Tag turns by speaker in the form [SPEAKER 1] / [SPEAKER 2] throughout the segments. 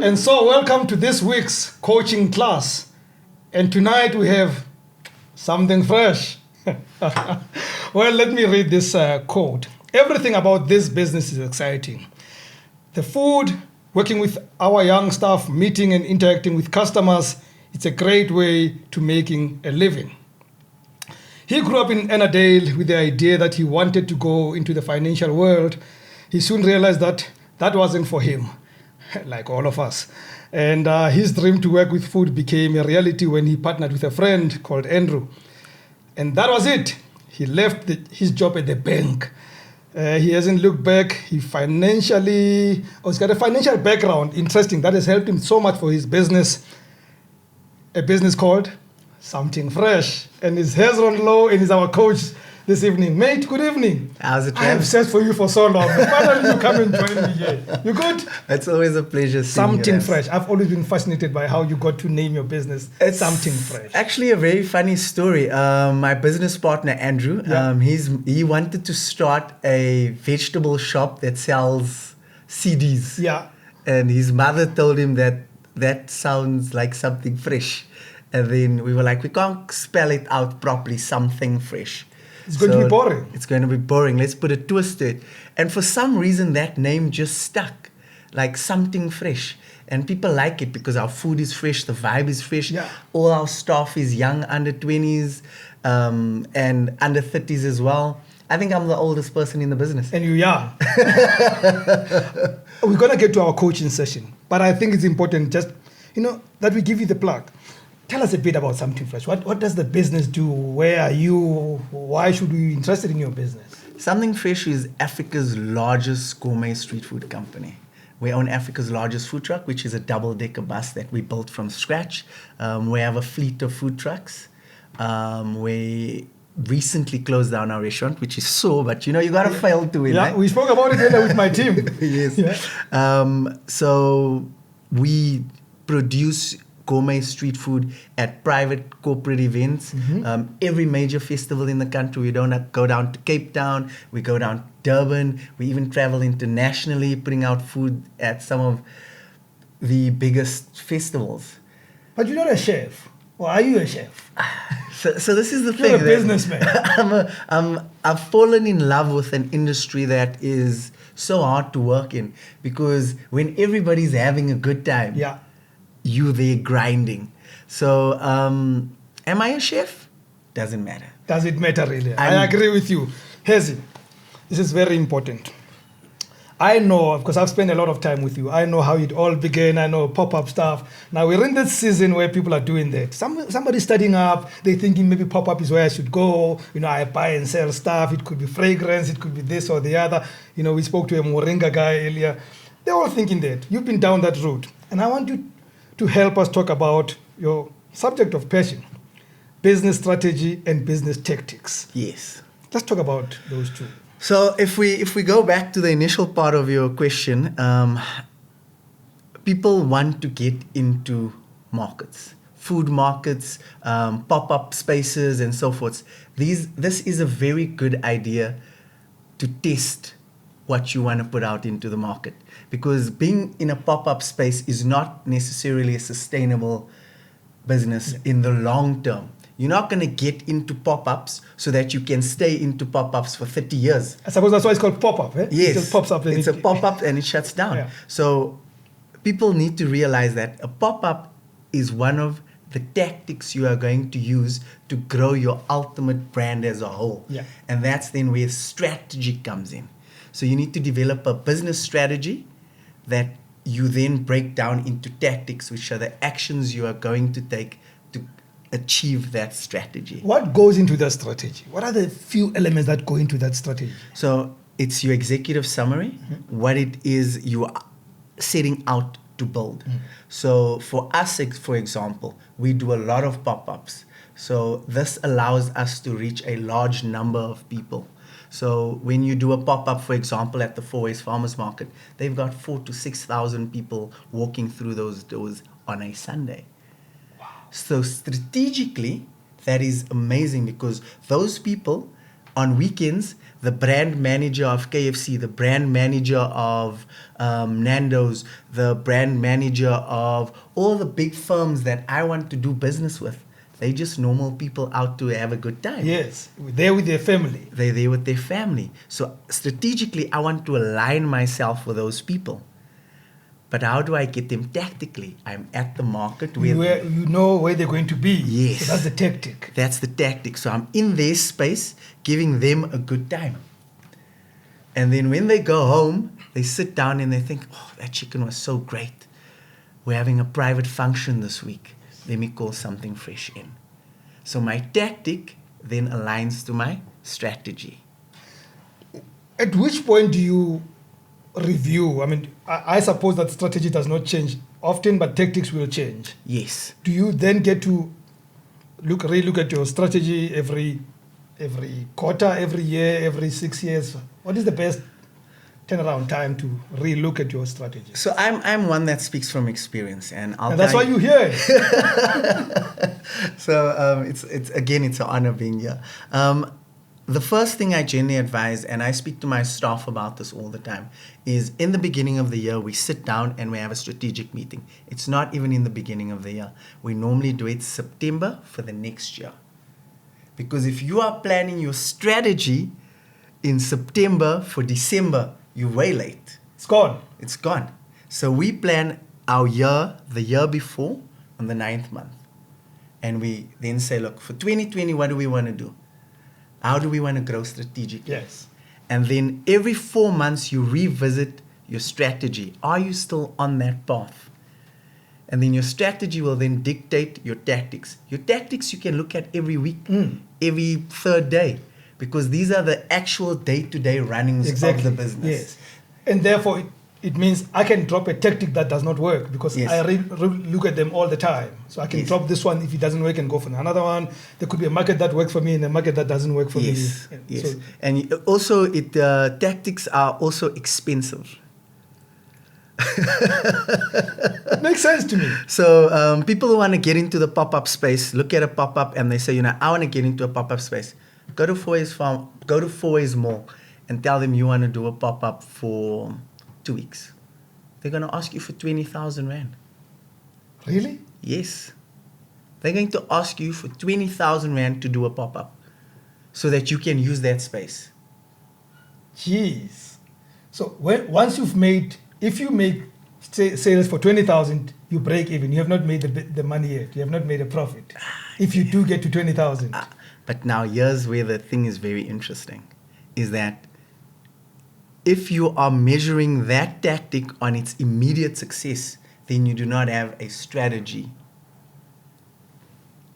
[SPEAKER 1] And so, welcome to this week's coaching class. And tonight we have something fresh. Well, let me read this quote. Everything about this business is exciting. The food, working with our young staff, meeting and interacting with customers, it's a great way to making a living. He grew up in Annandale with the idea that he wanted to go into the financial world. He soon realized that that wasn't for him, like all of us. And his dream to work with food became a reality when he partnered with a friend called Andrew. And that was it. He left his job at the bank. He hasn't looked back. He's got a financial background, interesting, that has helped him so much for his business. A business called Sumting Fresh. And it's Hezron Louw and he's our coach this evening. Mate, good evening.
[SPEAKER 2] How's it,
[SPEAKER 1] I have searched for you for so long. Finally, you come and join me here. You good?
[SPEAKER 2] It's always a pleasure seeing you.
[SPEAKER 1] Sumting Fresh. I've always been fascinated by how you got to name your business Sumting Fresh.
[SPEAKER 2] Actually, a very funny story. My business partner, Andrew, he wanted to start a vegetable shop that sells CDs.
[SPEAKER 1] Yeah.
[SPEAKER 2] And his mother told him that sounds like something fresh. And then we were like, we can't spell it out properly, something fresh.
[SPEAKER 1] It's going to be boring.
[SPEAKER 2] It's going to be boring. Let's put a twist to it. And for some reason, that name just stuck, like Sumting Fresh. And people like it because our food is fresh, the vibe is fresh.
[SPEAKER 1] Yeah.
[SPEAKER 2] All our staff is young, under 20s, and under 30s as well. I think I'm the oldest person in the business.
[SPEAKER 1] And you're young. We're going to get to our coaching session. But I think it's important just, that we give you the plug. Tell us a bit about Sumting Fresh. What does the business do? Where are you? Why should we be interested in your business?
[SPEAKER 2] Sumting Fresh is Africa's largest gourmet street food company. We own Africa's largest food truck, which is a double-decker bus that we built from scratch. We have a fleet of food trucks. We recently closed down our restaurant, which is but you got to fail to win.
[SPEAKER 1] Yeah,
[SPEAKER 2] right?
[SPEAKER 1] We spoke about it earlier with my team.
[SPEAKER 2] Yes.
[SPEAKER 1] Yeah.
[SPEAKER 2] So we produce gourmet street food at private corporate events. Mm-hmm. Every major festival in the country. We don't go down to Cape Town. We go down to Durban. We even travel internationally, putting out food at some of the biggest festivals.
[SPEAKER 1] But you're not a chef. Or are you a chef?
[SPEAKER 2] So this is the thing.
[SPEAKER 1] You're a businessman.
[SPEAKER 2] I've fallen in love with an industry that is so hard to work in because when everybody's having a good time, you there grinding. So, am I a chef? Doesn't matter.
[SPEAKER 1] Does it matter really? I agree with you. Hezi, this is very important. I know, because I've spent a lot of time with you, I know how it all began, I know pop-up stuff. Now we're in this season where people are doing that. Somebody's studying up, they're thinking maybe pop-up is where I should go. I buy and sell stuff. It could be fragrance, it could be this or the other. We spoke to a Moringa guy earlier. They're all thinking that. You've been down that route. And I want you to help us talk about your subject of passion, business strategy and business tactics.
[SPEAKER 2] Yes.
[SPEAKER 1] Let's talk about those two.
[SPEAKER 2] So if we go back to the initial part of your question, people want to get into markets, food markets, pop-up spaces and so forth. This is a very good idea to test what you want to put out into the market. Because being in a pop-up space is not necessarily a sustainable business in the long term. You're not going to get into pop-ups so that you can stay into pop-ups for 30 years.
[SPEAKER 1] I suppose that's why it's called pop-up, eh?
[SPEAKER 2] Yes.
[SPEAKER 1] It just pops up.
[SPEAKER 2] It's a pop-up and it shuts down. Yeah. So people need to realize that a pop-up is one of the tactics you are going to use to grow your ultimate brand as a whole.
[SPEAKER 1] Yeah.
[SPEAKER 2] And that's then where strategy comes in. So you need to develop a business strategy that you then break down into tactics, which are the actions you are going to take to achieve that strategy.
[SPEAKER 1] What goes into that strategy? What are the few elements that go into that strategy?
[SPEAKER 2] So it's your executive summary, what it is you are setting out to build. So for us, for example, we do a lot of pop-ups. So this allows us to reach a large number of people. So when you do a pop-up, for example, at the Four Ways Farmers Market, they've got 4,000 to 6,000 people walking through those doors on a Sunday. Wow. So strategically, that is amazing because those people on weekends, the brand manager of KFC, the brand manager of Nando's, the brand manager of all the big firms that I want to do business with, they're just normal people out to have a good time.
[SPEAKER 1] Yes, they're with their family.
[SPEAKER 2] They're there with their family. So strategically, I want to align myself with those people. But how do I get them tactically? I'm at the market
[SPEAKER 1] Where you know where they're going to be.
[SPEAKER 2] Yes.
[SPEAKER 1] So that's the tactic.
[SPEAKER 2] That's the tactic. So I'm in their space, giving them a good time. And then when they go home, they sit down and they think, oh, that chicken was so great. We're having a private function this week. Let me call Sumting Fresh in. So my tactic then aligns to my strategy.
[SPEAKER 1] At which point do you review? I mean, I suppose that strategy does not change often, but tactics will change.
[SPEAKER 2] Yes.
[SPEAKER 1] Do you then get to relook at your strategy every quarter, every year, every 6 years? What is the best turnaround time to relook at your strategy?
[SPEAKER 2] So I'm one that speaks from experience, and
[SPEAKER 1] that's why you're here.
[SPEAKER 2] So it's an honor being here. The first thing I generally advise, and I speak to my staff about this all the time, is in the beginning of the year, we sit down and we have a strategic meeting. It's not even in the beginning of the year. We normally do it September for the next year. Because if you are planning your strategy in September for December, you're way late.
[SPEAKER 1] It's gone.
[SPEAKER 2] It's gone. So we plan our year, the year before, on the 9th month. And we then say, look, for 2020, what do we want to do? How do we want to grow strategically?
[SPEAKER 1] Yes.
[SPEAKER 2] And then every 4 months, you revisit your strategy. Are you still on that path? And then your strategy will then dictate your tactics. Your tactics you can look at every week, every third day, because these are the actual day-to-day runnings of the business.
[SPEAKER 1] Yes. And therefore, it means I can drop a tactic that does not work because
[SPEAKER 2] Yes.
[SPEAKER 1] I look at them all the time. So I can
[SPEAKER 2] Yes.
[SPEAKER 1] drop this one if it doesn't work and go for another one. There could be a market that works for me and a market that doesn't work for
[SPEAKER 2] Yes,
[SPEAKER 1] me.
[SPEAKER 2] yes.
[SPEAKER 1] So,
[SPEAKER 2] And also, tactics are also expensive.
[SPEAKER 1] it makes sense to me.
[SPEAKER 2] So people who want to get into the pop-up space, look at a pop-up and they say, I want to get into a pop-up space. Go to Fourways Farm, go to Fourways Mall and tell them you want to do a pop-up for 2 weeks. They're going to ask you for 20,000 Rand.
[SPEAKER 1] Really?
[SPEAKER 2] Yes. They're going to ask you for 20,000 Rand to do a pop-up so that you can use that space.
[SPEAKER 1] Jeez. So if you make sales for 20,000, you break even. You have not made the money yet. You have not made a profit. If you do get to 20,000.
[SPEAKER 2] But now here's where the thing is very interesting, is that if you are measuring that tactic on its immediate success, then you do not have a strategy.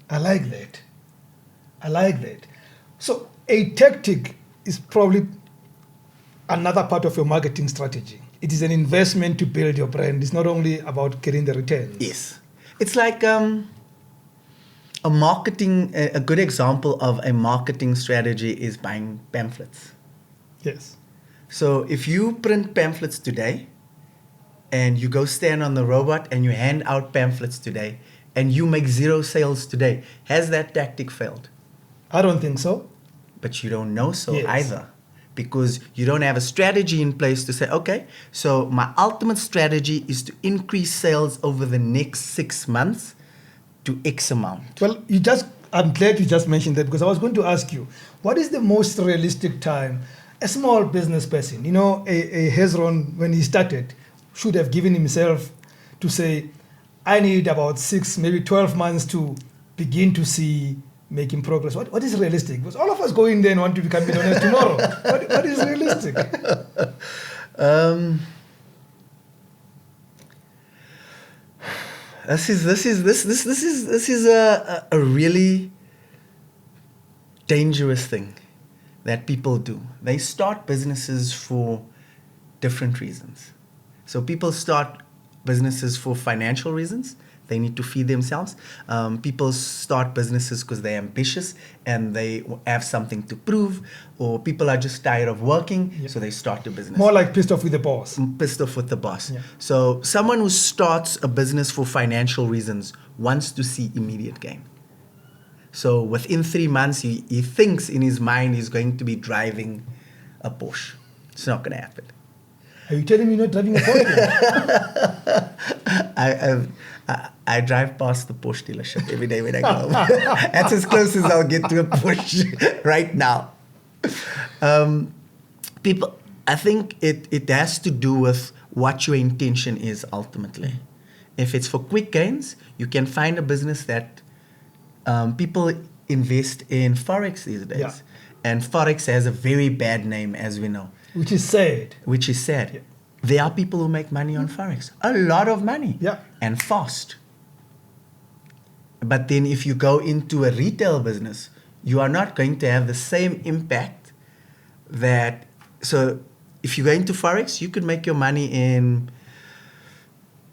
[SPEAKER 1] I like that. So a tactic is probably another part of your marketing strategy. It is an investment to build your brand. It's not only about getting the returns.
[SPEAKER 2] Yes. It's like a good example of a marketing strategy is buying pamphlets.
[SPEAKER 1] Yes.
[SPEAKER 2] So if you print pamphlets today and you go stand on the robot and you hand out pamphlets today and you make 0 sales today, has that tactic failed?
[SPEAKER 1] I don't think so.
[SPEAKER 2] But you don't know so
[SPEAKER 1] Yes.
[SPEAKER 2] either, because you don't have a strategy in place to say, okay, so my ultimate strategy is to increase sales over the next 6 months to X amount.
[SPEAKER 1] Well, I'm glad you just mentioned that, because I was going to ask you, what is the most realistic time a small business person, a Hezron, when he started, should have given himself to say, I need about 6, maybe 12 months to begin to see making progress? What is realistic? Because all of us go in there and want to become millionaires tomorrow. What is realistic?
[SPEAKER 2] This is a really dangerous thing that people do. They start businesses for different reasons. So people start businesses for financial reasons. They need to feed themselves. People start businesses because they're ambitious and they have something to prove, or people are just tired of working, so they start a business.
[SPEAKER 1] More like pissed off with the boss.
[SPEAKER 2] Pissed off with the boss.
[SPEAKER 1] Yeah.
[SPEAKER 2] So someone who starts a business for financial reasons wants to see immediate gain. So within 3 months, he thinks in his mind he's going to be driving a Porsche. It's not going to happen.
[SPEAKER 1] Are you telling me you're not driving a Porsche?
[SPEAKER 2] I drive past the Porsche dealership every day when I go home. That's as close as I'll get to a Porsche right now. People, I think it has to do with what your intention is ultimately. If it's for quick gains, you can find a business that people invest in Forex these days.
[SPEAKER 1] Yeah.
[SPEAKER 2] And Forex has a very bad name, as we know.
[SPEAKER 1] Which is sad.
[SPEAKER 2] Which is sad.
[SPEAKER 1] Yeah.
[SPEAKER 2] There are people who make money on Forex. A lot of money.
[SPEAKER 1] Yeah.
[SPEAKER 2] And fast. But then if you go into a retail business, you are not going to have the same impact that... So if you go into Forex, you could make your money in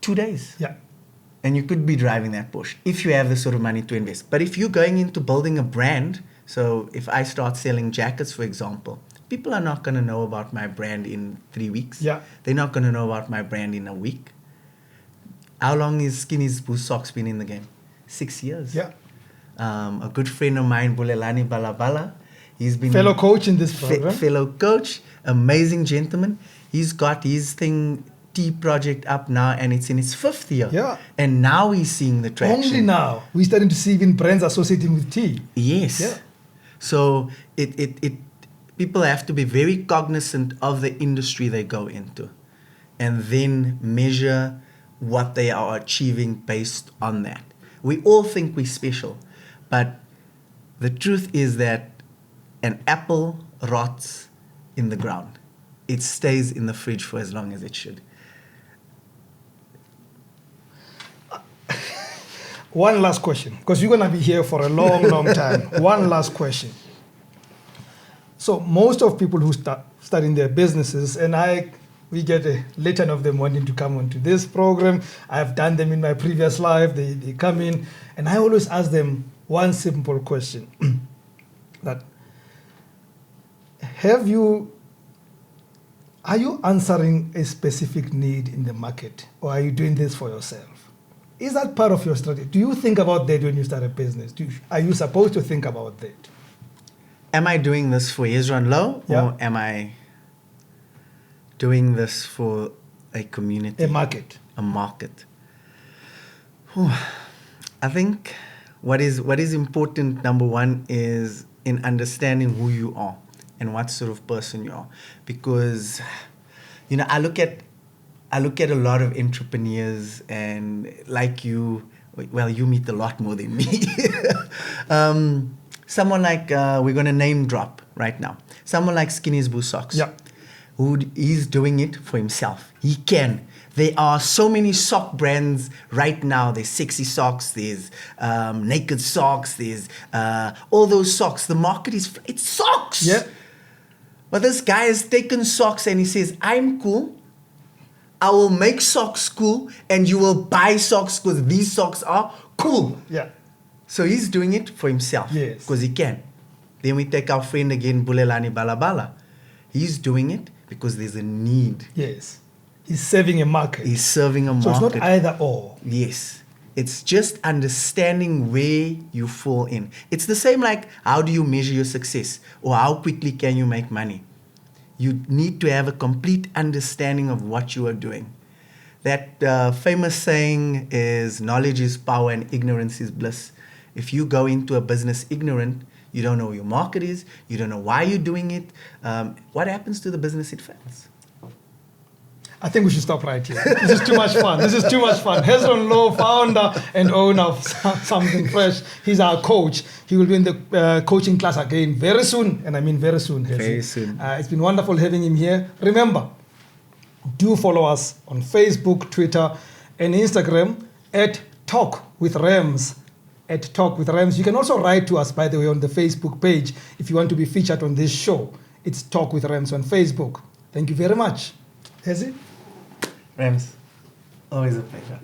[SPEAKER 2] 2 days.
[SPEAKER 1] Yeah.
[SPEAKER 2] And you could be driving that Porsche if you have the sort of money to invest. But if you're going into building a brand, so if I start selling jackets, for example, people are not going to know about my brand in 3 weeks.
[SPEAKER 1] Yeah.
[SPEAKER 2] They're not going to know about my brand in a week. How long has Skinny's Boo Socks been in the game? 6 years.
[SPEAKER 1] Yeah.
[SPEAKER 2] A good friend of mine, Bulelani Balabala, he's been...
[SPEAKER 1] Fellow coach in this program.
[SPEAKER 2] Fellow coach, amazing gentleman. He's got his tea project up now, and it's in its 5th year.
[SPEAKER 1] Yeah.
[SPEAKER 2] And now he's seeing the traction.
[SPEAKER 1] Only now. We're starting to see even brands associating with tea.
[SPEAKER 2] Yes.
[SPEAKER 1] Yeah.
[SPEAKER 2] So people have to be very cognizant of the industry they go into, and then measure what they are achieving based on that. We all think we're special, but the truth is that an apple rots in the ground. It stays in the fridge for as long as it should.
[SPEAKER 1] One last question, because you're going to be here for a long, long time. One last question. So most of people who start starting their businesses, and we get a legion of them wanting to come onto this program. I've done them in my previous life. They come in, and I always ask them one simple question: that are you answering a specific need in the market, or are you doing this for yourself? Is that part of your strategy? Do you think about that when you start a business? Are you supposed to think about that?
[SPEAKER 2] Am I doing this for Hezron Louw, or am I doing this for a community?
[SPEAKER 1] A market.
[SPEAKER 2] A market. I think what is important, number one, is in understanding who you are and what sort of person you are. Because, I look at a lot of entrepreneurs, and like you meet a lot more than me. Someone like, we're going to name drop right now. Someone like Skinny's Boo Socks.
[SPEAKER 1] Yeah.
[SPEAKER 2] Who is doing it for himself. He can. There are so many sock brands right now. There's Sexy Socks, there's Naked Socks, there's all those socks. The market it's socks.
[SPEAKER 1] Yeah.
[SPEAKER 2] But this guy has taken socks and he says, I'm cool. I will make socks cool, and you will buy socks because these socks are cool.
[SPEAKER 1] Yeah.
[SPEAKER 2] So he's doing it for himself.
[SPEAKER 1] Yes.
[SPEAKER 2] Because he can. Then we take our friend again, Bulelani Balabala. He's doing it because there's a need.
[SPEAKER 1] Yes. He's serving a market.
[SPEAKER 2] He's serving a market.
[SPEAKER 1] So it's not either or.
[SPEAKER 2] Yes. It's just understanding where you fall in. It's the same like, how do you measure your success, or how quickly can you make money? You need to have a complete understanding of what you are doing. That famous saying is, knowledge is power and ignorance is bliss. If you go into a business ignorant, you don't know what your market is, you don't know why you're doing it, what happens to the business? It fails.
[SPEAKER 1] I think we should stop right here. This is too much fun. Hezron Louw, founder and owner of Sumting Fresh. He's our coach. He will be in the coaching class again very soon, and I mean very soon.
[SPEAKER 2] Very soon.
[SPEAKER 1] It's been wonderful having him here. Remember, do follow us on Facebook, Twitter, and Instagram at Talk with Rams. At Talk with Rams. You can also write to us, by the way, on the Facebook page if you want to be featured on this show. It's Talk with Rams on Facebook. Thank you very much. Hezi?
[SPEAKER 2] Rams, always a pleasure.